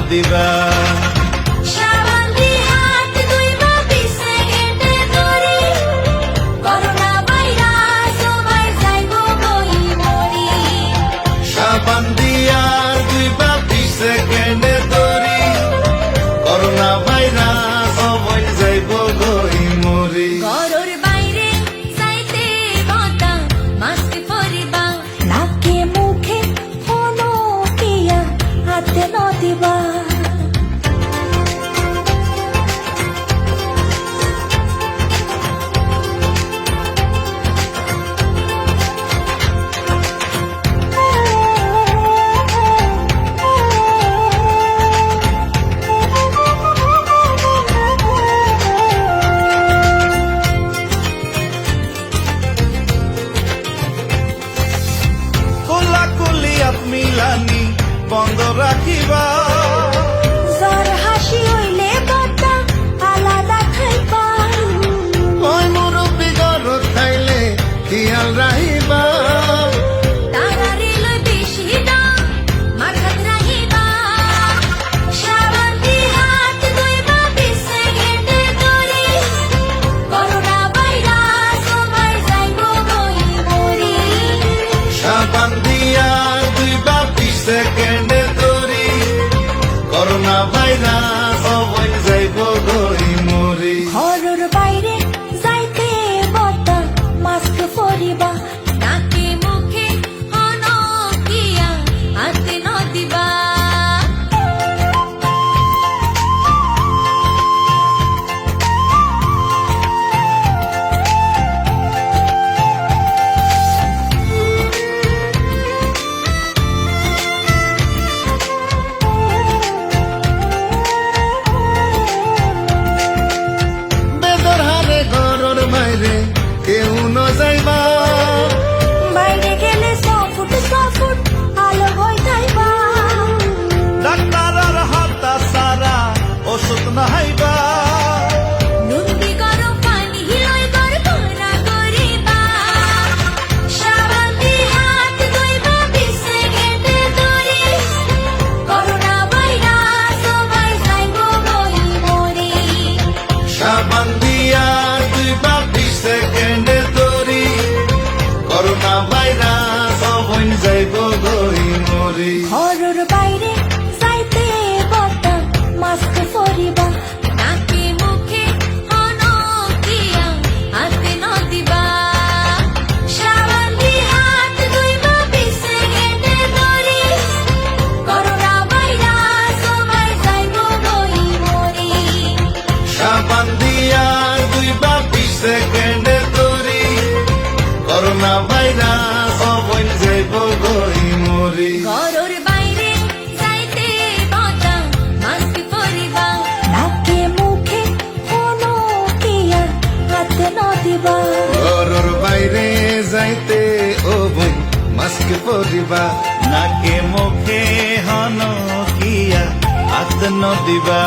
নদিবা মিলানি বন্ধ রাখিবা জ্বর হাসি হইলে কথা আলাদা খাইবা ওই মুরব্বী ঘরত খাইলে খেয়াল রাখিবা তারারে লই বেশি দাম মাথাত রাখিবা সাবান দি হাত ধুইবা 20 সেকেন্ডে ধরি করোনা ভাইরাস সবাই যাইবো গই মরি সাবান দিয়া সেকেন্ডে তরি করোনা ভাইরাস সবাই যাইব গই মরি ঘরের বাইরে যাইতে বতা মাস্ক পরিবা নাকে মুখে হনকিয়া হাতে নদিবা কেউ ন যাইবা বাইরে গেলে 100 ফুট আলো হয়ে যাইবা ডাক্তারের হাতা সারা ওষুধ নাহাইবা নুনবি গরম পানি লই গর ভরা করিবা সাবান দি হাত ধুইবা 20 সেকেন্ডে ধরি করোনা ভাইরাস সবাই যাইবো গই মরি সাবান দিয়া দুইবা 20 সেকেন্ডে তরি করোনা ভাইরাস সবাই যাইব গই মরি ঘরের বাইরে যাইতে বতা মাস্ক পরিবা নাকে মুখে হনকিয়া হাতে নদিবা সাবান দি হাত ধুইবা 20 সেকেন্ডে ধরি করোনা ভাইরাস সবাই যাইবো গই মরি সাবান দিয়া দুইবা 20 সেকেন্ডে তরি করোনা ভাইরাস সবাই যাইব গই মরি ঘরের বাইরে যাইতে বতা মাস্ক পরিবা নাকে মুখে হনকিয়া হাতে নদিবা ঘরের বাইরে যাইতে ও বই মাস্ক পরিবা নাকে মুখে হনকিয়া হাত নদিবা।